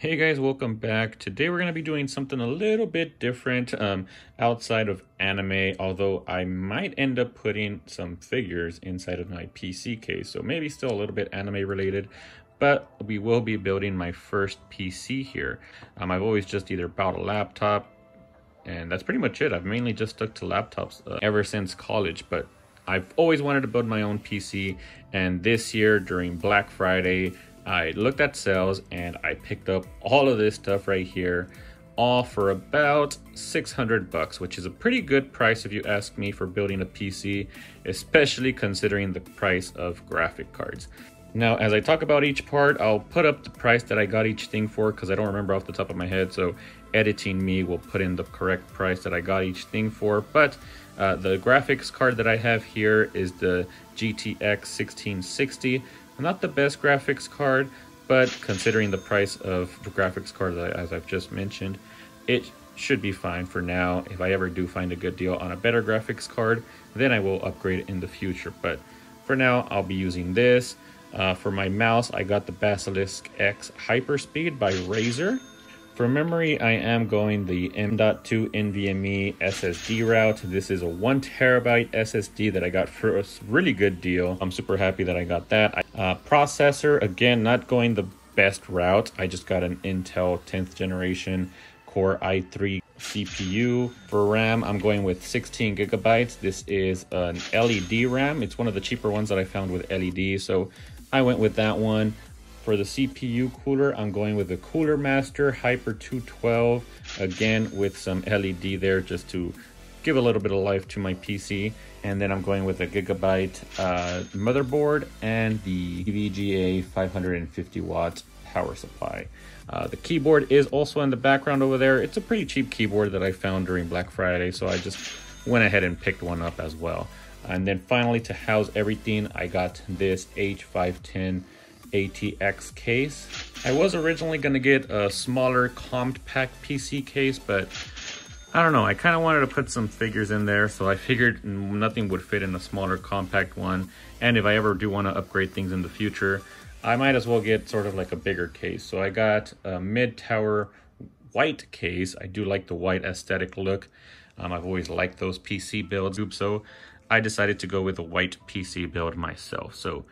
Hey guys, welcome back. Today we're going to be doing something a little bit different outside of anime, although I might end up putting some figures inside of my PC case, so maybe still a little bit anime related, but we will be building my first PC here. I've always just either bought a laptop, and that's pretty much it. I've mainly just stuck to laptops ever since college, but I've always wanted to build my own PC, and this year during Black Friday, I looked at sales and I picked up all of this stuff right here, all for about 600 bucks, which is a pretty good price if you ask me for building a PC, especially considering the price of graphic cards. Now, as I talk about each part, I'll put up the price that I got each thing for because I don't remember off the top of my head, so editing me will put in the correct price that I got each thing for. But the graphics card that I have here is the GTX 1660. Not the best graphics card, but considering the price of the graphics card, as I've just mentioned, it should be fine for now. If I ever do find a good deal on a better graphics card, then I will upgrade it in the future. But for now, I'll be using this. For my mouse, I got the Basilisk X Hyperspeed by Razer. For memory, I am going the M.2 NVMe SSD route. This is a 1 terabyte SSD that I got for a really good deal. I'm super happy that I got that. Processor, again, not going the best route. I just got an Intel 10th generation Core i3 CPU. For RAM, I'm going with 16 gigabytes. This is an LED RAM. It's one of the cheaper ones that I found with LED, so I went with that one. For the CPU cooler, I'm going with the Cooler Master Hyper 212, again with some LED there just to give a little bit of life to my PC. And then I'm going with a Gigabyte motherboard and the VGA 550 watt power supply. The keyboard is also in the background over there. It's a pretty cheap keyboard that I found during Black Friday, so I just went ahead and picked one up as well. And then finally, to house everything, I got this H510 ATX case. I was originally going to get a smaller compact PC case, but I don't know, I kind of wanted to put some figures in there, so I figured nothing would fit in a smaller compact one. And if I ever do want to upgrade things in the future, I might as well get sort of like a bigger case. So I got a mid-tower white case. I do like the white aesthetic look. I've always liked those PC builds, so I decided to go with a white PC build myself. So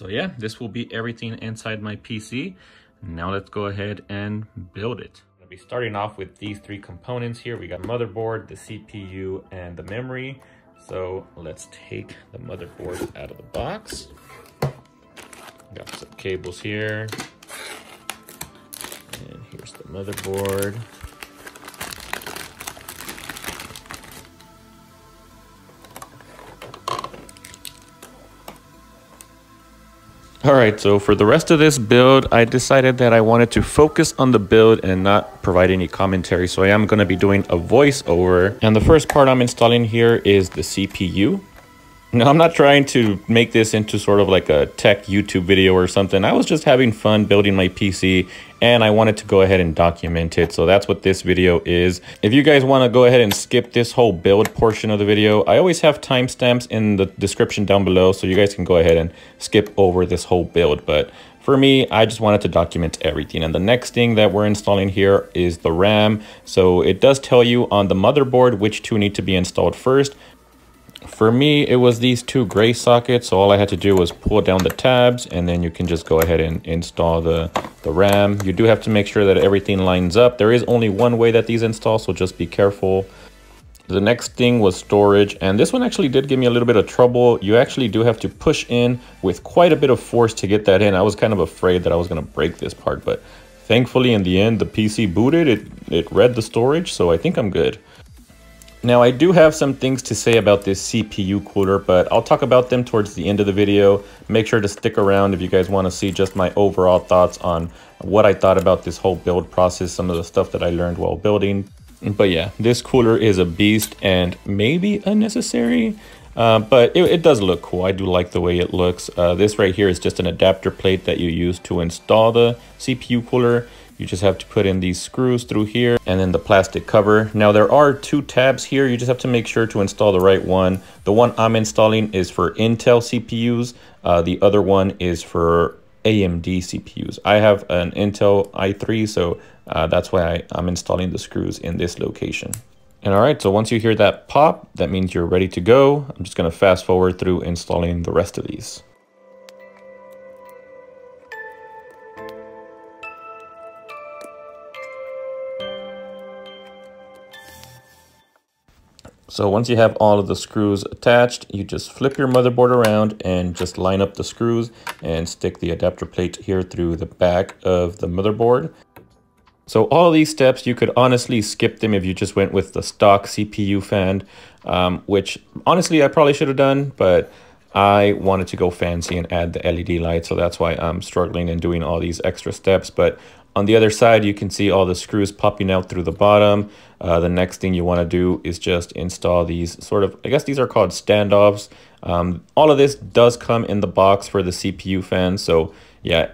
yeah, this will be everything inside my PC. Now let's go ahead and build it. I'll be starting off with these three components here. We got motherboard, the CPU, and the memory. So let's take the motherboard out of the box. Got some cables here. And here's the motherboard. All right, so for the rest of this build, I decided that I wanted to focus on the build and not provide any commentary. So I am going to be doing a voiceover. And the first part I'm installing here is the CPU. Now, I'm not trying to make this into sort of like a tech YouTube video or something. I was just having fun building my PC and I wanted to go ahead and document it. So that's what this video is. If you guys want to go ahead and skip this whole build portion of the video, I always have timestamps in the description down below, so you guys can go ahead and skip over this whole build. But for me, I just wanted to document everything. And the next thing that we're installing here is the RAM. So it does tell you on the motherboard which two need to be installed first. For me, it was these two gray sockets, so all I had to do was pull down the tabs, and then you can just go ahead and install the RAM. You do have to make sure that everything lines up. There is only one way that these install, so just be careful. The next thing was storage, and this one actually did give me a little bit of trouble. You actually do have to push in with quite a bit of force to get that in. I was kind of afraid that I was going to break this part, but thankfully in the end, the PC booted. It read the storage, so I think I'm good. Now, I do have some things to say about this CPU cooler, but I'll talk about them towards the end of the video. Make sure to stick around if you guys want to see just my overall thoughts on what I thought about this whole build process, some of the stuff that I learned while building. But yeah, this cooler is a beast and maybe unnecessary, but it does look cool. I do like the way it looks. This right here is just an adapter plate that you use to install the CPU cooler. You just have to put in these screws through here and then the plastic cover. Now there are two tabs here. You just have to make sure to install the right one. The one I'm installing is for Intel CPUs. The other one is for AMD CPUs. I have an Intel i3, so that's why I'm installing the screws in this location. And all right, so once you hear that pop, that means you're ready to go. I'm just gonna fast forward through installing the rest of these. So once you have all of the screws attached, you just flip your motherboard around and just line up the screws and stick the adapter plate here through the back of the motherboard. So all these steps, you could honestly skip them if you just went with the stock CPU fan, which honestly I probably should have done, but I wanted to go fancy and add the LED light, so that's why I'm struggling and doing all these extra steps. But on the other side, you can see all the screws popping out through the bottom. The next thing you want to do is just install these sort of, I guess these are called standoffs. All of this does come in the box for the CPU fan, so yeah,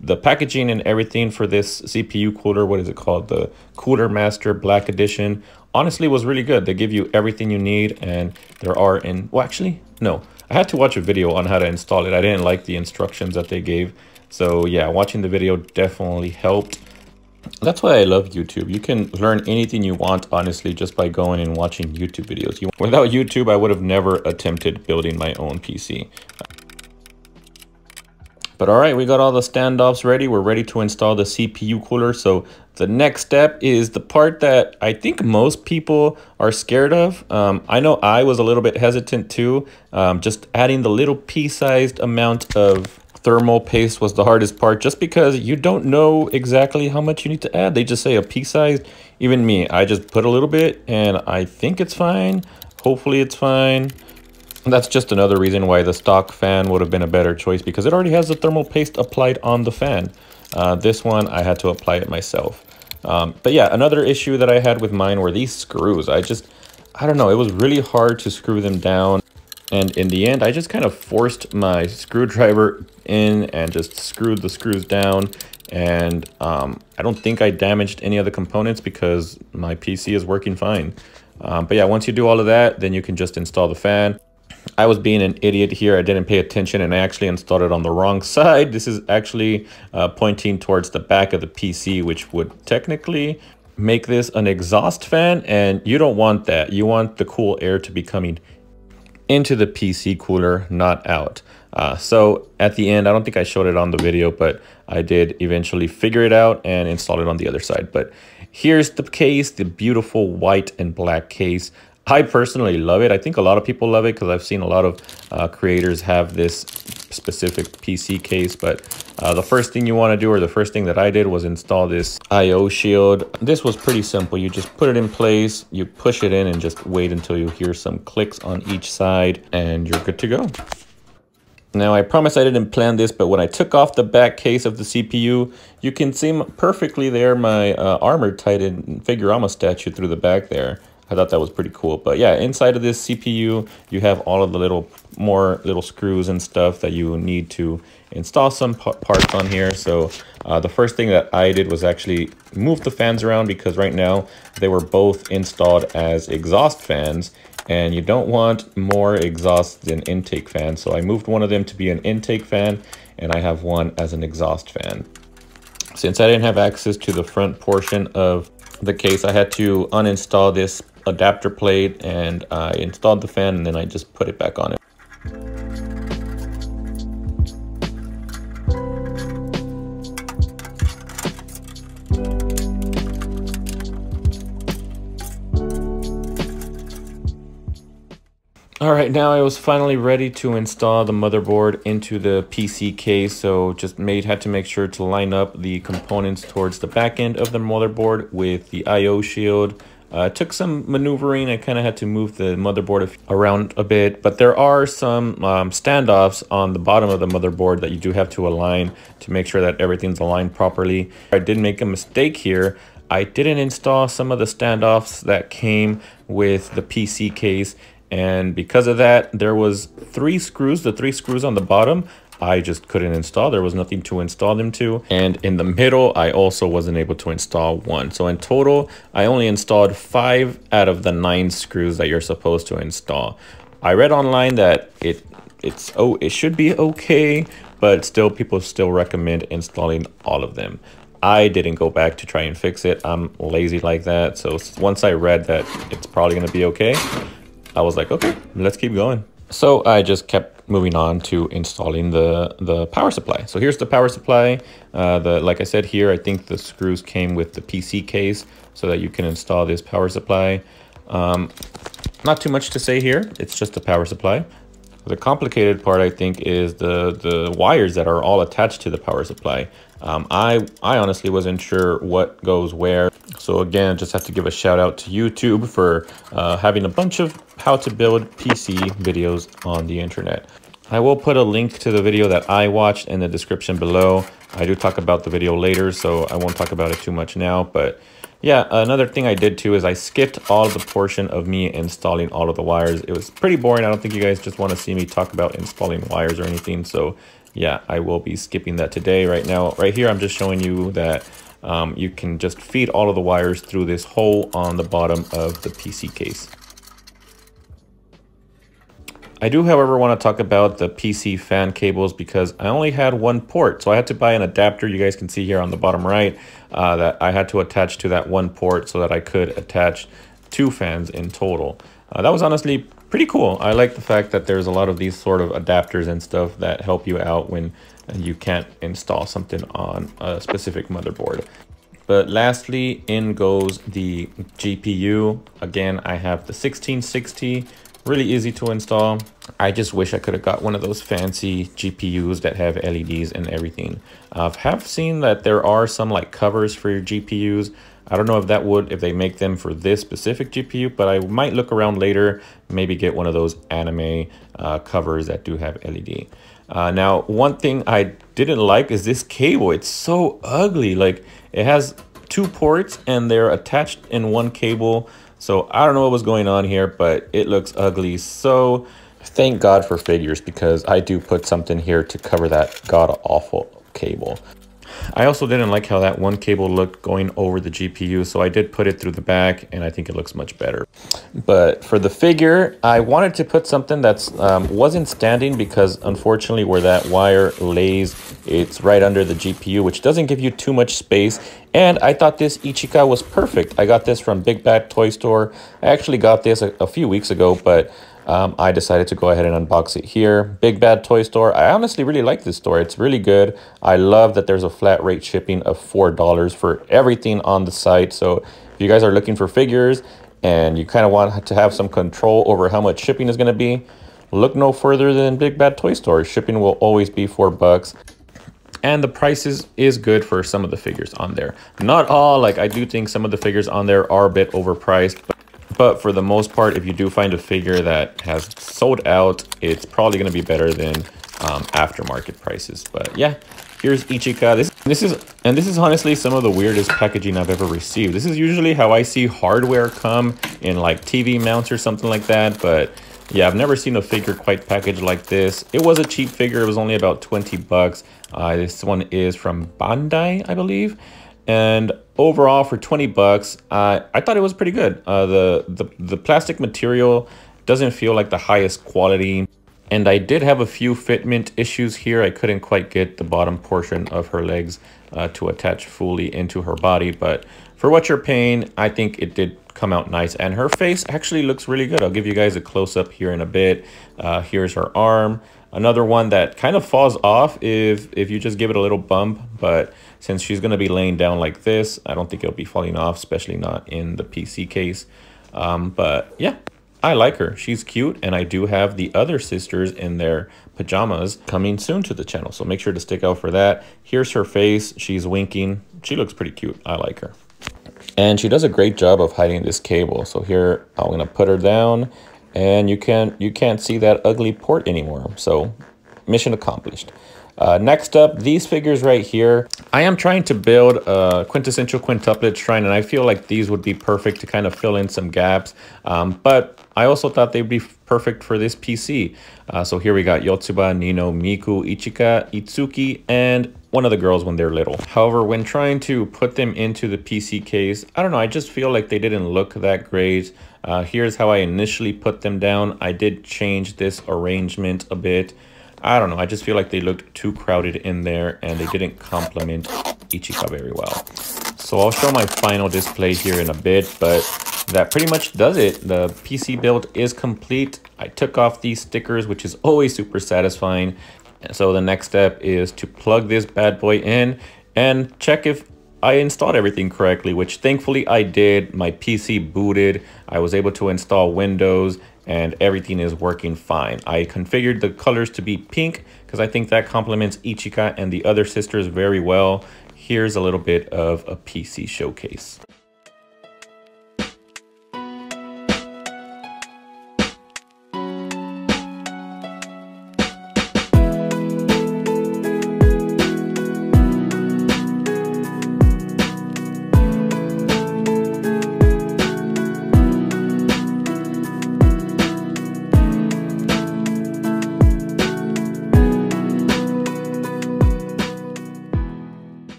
the packaging and everything for this CPU cooler, what is it called? The Cooler Master Black Edition, honestly was really good. They give you everything you need, and there are well, actually, no. I had to watch a video on how to install it. I didn't like the instructions that they gave. So yeah, watching the video definitely helped. That's why I love YouTube. You can learn anything you want, honestly, just by going and watching YouTube videos. Without YouTube, I would have never attempted building my own PC. But all right, we got all the standoffs ready. We're ready to install the CPU cooler. So the next step is the part that I think most people are scared of. I know I was a little bit hesitant too. Just adding the little pea-sized amount of thermal paste was the hardest part, just because you don't know exactly how much you need to add. They just say a pea-sized. Even me, I just put a little bit and I think it's fine. Hopefully it's fine. That's just another reason why the stock fan would have been a better choice, because it already has the thermal paste applied on the fan. This one, I had to apply it myself. But yeah, another issue that I had with mine were these screws. I don't know, it was really hard to screw them down. And in the end, I just kind of forced my screwdriver in and just screwed the screws down. And I don't think I damaged any of the components because my PC is working fine. But yeah, once you do all of that, then you can just install the fan. I was being an idiot here. I didn't pay attention and I actually installed it on the wrong side. This is actually pointing towards the back of the PC, which would technically make this an exhaust fan, and you don't want that. You want the cool air to be coming into the PC cooler, not out. So at the end, I don't think I showed it on the video, but I did eventually figure it out and install it on the other side. But here's the case, the beautiful white and black case. I personally love it. I think a lot of people love it because I've seen a lot of creators have this specific PC case. But the first thing you want to do, or the first thing that I did, was install this I/O shield. This was pretty simple. You just put it in place, you push it in, and just wait until you hear some clicks on each side, and you're good to go. Now, I promise I didn't plan this, but when I took off the back case of the CPU, you can see perfectly there my Armor Titan Figurama statue through the back there. I thought that was pretty cool. But yeah, inside of this CPU, you have all of the little screws and stuff that you need to install some parts on here. So the first thing that I did was actually move the fans around, because right now they were both installed as exhaust fans, and you don't want more exhaust than intake fans. So I moved one of them to be an intake fan, and I have one as an exhaust fan. Since I didn't have access to the front portion of the case, I had to uninstall this adapter plate, and I installed the fan, and then I just put it back on it. All right, now I was finally ready to install the motherboard into the PC case. So just had to make sure to line up the components towards the back end of the motherboard with the I/O shield. It took some maneuvering. I kind of had to move the motherboard around a bit, but there are some standoffs on the bottom of the motherboard that you do have to align to make sure that everything's aligned properly. I did make a mistake here. I didn't install some of the standoffs that came with the PC case, and because of that, there was the three screws on the bottom I just couldn't install. There was nothing to install them to. And in the middle, I also wasn't able to install one. So in total, I only installed 5 out of the 9 screws that you're supposed to install. I read online that it it should be okay, but still people still recommend installing all of them. I didn't go back to try and fix it. I'm lazy like that. So once I read that it's probably going to be okay, I was like, okay, let's keep going. So I just kept moving on to installing the power supply. So here's the power supply. Like I said here, I think the screws came with the PC case so that you can install this power supply. Not too much to say here. It's just a power supply. The complicated part, I think, is the wires that are all attached to the power supply. I honestly wasn't sure what goes where. So again, just have to give a shout out to YouTube for having a bunch of how to build PC videos on the internet. I will put a link to the video that I watched in the description below. I do talk about the video later, so I won't talk about it too much now, but yeah, another thing I did too is I skipped all of the portion of me installing all of the wires. It was pretty boring. I don't think you guys just want to see me talk about installing wires or anything. So yeah, I will be skipping that today. Right now, right here, I'm just showing you that you can just feed all of the wires through this hole on the bottom of the PC case. I do, however, want to talk about the PC fan cables because I only had one port. So I had to buy an adapter. You guys can see here on the bottom right that I had to attach to that one port so that I could attach 2 fans in total. That was honestly pretty cool. I like the fact that there's a lot of these sort of adapters and stuff that help you out when you can't install something on a specific motherboard. But lastly, in goes the GPU. Again, I have the 1660. Really easy to install. I just wish I could have got one of those fancy GPUs that have LEDs and everything. I have seen that there are some like covers for your GPUs. I don't know if they make them for this specific GPU, but I might look around later, maybe get one of those anime covers that do have LED. Now, one thing I didn't like is this cable. It's so ugly. Like, it has 2 ports and they're attached in one cable. So I don't know what was going on here, but it looks ugly. So thank God for figures, because I do put something here to cover that god-awful cable. I also didn't like how that one cable looked going over the GPU, so I did put it through the back, and I think it looks much better. But for the figure, I wanted to put something that's wasn't standing, because unfortunately where that wire lays, it's right under the GPU, which doesn't give you too much space. And I thought this Ichika was perfect. I got this from Big Bad Toy Store. I actually got this a few weeks ago, but I decided to go ahead and unbox it here. Big Bad Toy Store. I honestly really like this store. It's really good. I love that there's a flat rate shipping of $4 for everything on the site. So if you guys are looking for figures and you kind of want to have some control over how much shipping is going to be, look no further than Big Bad Toy Store. Shipping will always be $4. And the prices is good for some of the figures on there. Not all, like I do think some of the figures on there are a bit overpriced. But for the most part, if you do find a figure that has sold out, it's probably going to be better than aftermarket prices. But yeah, here's Ichika. This is honestly some of the weirdest packaging I've ever received. This is usually how I see hardware come in, like TV mounts or something like that. But yeah, I've never seen a figure quite packaged like this. It was a cheap figure. It was only about 20 bucks. This one is from Bandai, I believe. And overall, for 20 bucks, I thought it was pretty good. The plastic material doesn't feel like the highest quality. And I did have a few fitment issues here. I couldn't quite get the bottom portion of her legs to attach fully into her body. But for what you're paying, I think it did come out nice. And her face actually looks really good. I'll give you guys a close-up here in a bit. Here's her arm. Another one that kind of falls off if you just give it a little bump. But since she's going to be laying down like this, I don't think it'll be falling off, especially not in the PC case. But yeah, I like her. She's cute. And I do have the other sisters in their pajamas coming soon to the channel. So make sure to stick out for that. Here's her face. She's winking. She looks pretty cute. I like her. And she does a great job of hiding this cable. So here, I'm going to put her down. And you can't see that ugly port anymore. So mission accomplished. Next up, these figures right here. I am trying to build a quintessential quintuplet shrine, and I feel like these would be perfect to kind of fill in some gaps. But I also thought they'd be perfect for this PC. So here we got Yotsuba, Nino, Miku, Ichika, Itsuki, and one of the girls when they're little. However, when trying to put them into the PC case, I don't know, I just feel like they didn't look that great. Here's how I initially put them down. I did change this arrangement a bit. I don't know, I just feel like they looked too crowded in there and they didn't complement Ichika very well. So I'll show my final display here in a bit, but that pretty much does it. The PC build is complete. I took off these stickers, which is always super satisfying. So the next step is to plug this bad boy in and check if I installed everything correctly, which thankfully I did. My PC booted. I was able to install Windows and everything is working fine. I configured the colors to be pink because I think that complements Ichika and the other sisters very well. Here's a little bit of a PC showcase.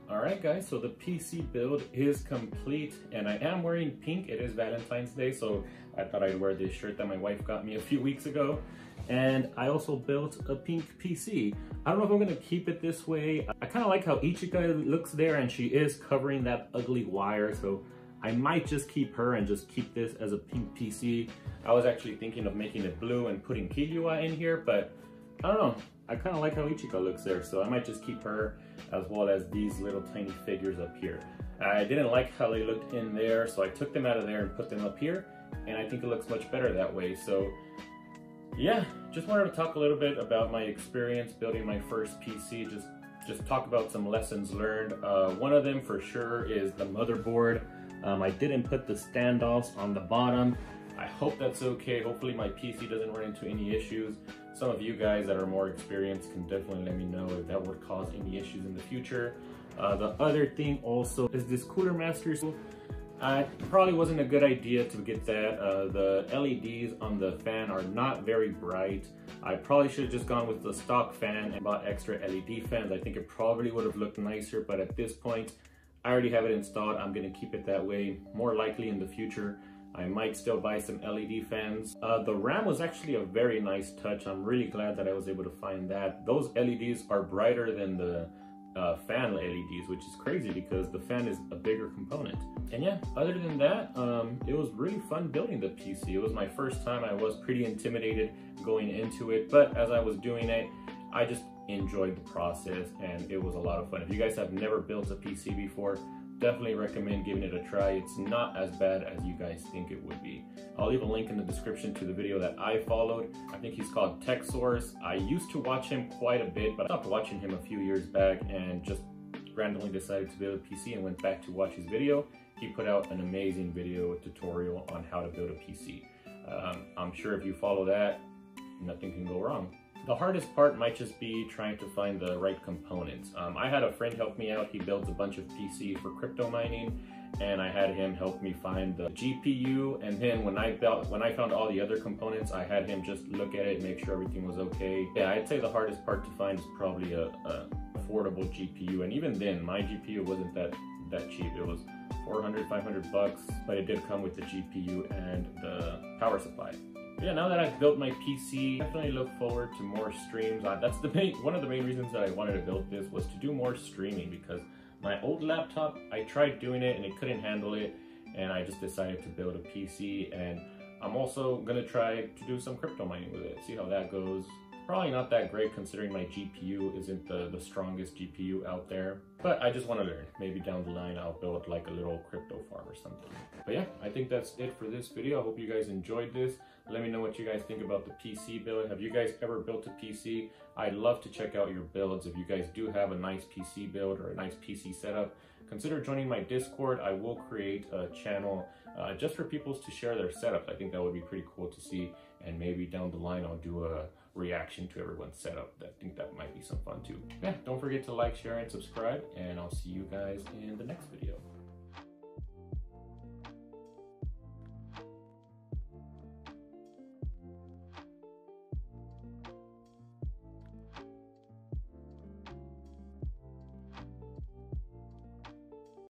Alright guys, so the PC build is complete and I am wearing pink. It is Valentine's Day, so I thought I'd wear this shirt that my wife got me a few weeks ago. And I also built a pink PC. I don't know if I'm gonna keep it this way. I kind of like how Ichika looks there and she is covering that ugly wire, so I might just keep her and just keep this as a pink PC. I was actually thinking of making it blue and putting Killua in here, but I don't know. I kind of like how Ichika looks there, so I might just keep her as well as these little tiny figures up here. I didn't like how they looked in there, so I took them out of there and put them up here, and I think it looks much better that way. So yeah, just wanted to talk a little bit about my experience building my first PC, just talk about some lessons learned. One of them for sure is the motherboard. I didn't put the standoffs on the bottom. I hope that's okay. Hopefully my PC doesn't run into any issues. Some of you guys that are more experienced can definitely let me know if that would cause any issues in the future. The other thing also is this Cooler Master. It probably wasn't a good idea to get that. The LEDs on the fan are not very bright. I probably should have just gone with the stock fan and bought extra LED fans. I think it probably would have looked nicer, but at this point, I already have it installed. I'm gonna keep it that way. More likely in the future, I might still buy some LED fans. The RAM was actually a very nice touch. I'm really glad that I was able to find that. Those LEDs are brighter than the fan LEDs, which is crazy because the fan is a bigger component. And yeah, other than that, it was really fun building the PC. It was my first time. I was pretty intimidated going into it, but as I was doing it, I just enjoyed the process and it was a lot of fun. If you guys have never built a PC before, definitely recommend giving it a try. It's not as bad as you guys think it would be. I'll leave a link in the description to the video that I followed. I think he's called TechSource. I used to watch him quite a bit, but I stopped watching him a few years back and just randomly decided to build a PC and went back to watch his video. He put out an amazing video tutorial on how to build a PC. I'm sure if you follow that, nothing can go wrong. The hardest part might just be trying to find the right components. I had a friend help me out. He builds a bunch of PC for crypto mining, and I had him help me find the GPU. And then when I found all the other components, I had him just look at it, make sure everything was okay. Yeah, I'd say the hardest part to find is probably a affordable GPU. And even then, my GPU wasn't that cheap. It was 400, 500 bucks, but it did come with the GPU and the power supply. Yeah, now that I've built my PC, I definitely look forward to more streams. That's one of the main reasons that I wanted to build this was to do more streaming, because my old laptop, I tried doing it and it couldn't handle it, and I just decided to build a PC. And I'm also gonna try to do some crypto mining with it, see how that goes. Probably not that great considering my GPU isn't the strongest GPU out there, but I just want to learn. Maybe down the line I'll build like a little crypto farm or something. But yeah, I think that's it for this video. I hope you guys enjoyed this. Let me know what you guys think about the PC build. Have you guys ever built a PC? I'd love to check out your builds. If you guys do have a nice PC build or a nice PC setup, consider joining my Discord. I will create a channel just for people to share their setups. I think that would be pretty cool to see, and maybe down the line I'll do a reaction to everyone's setup. I think that might be some fun too. Yeah, don't forget to like, share, and subscribe, and I'll see you guys in the next video.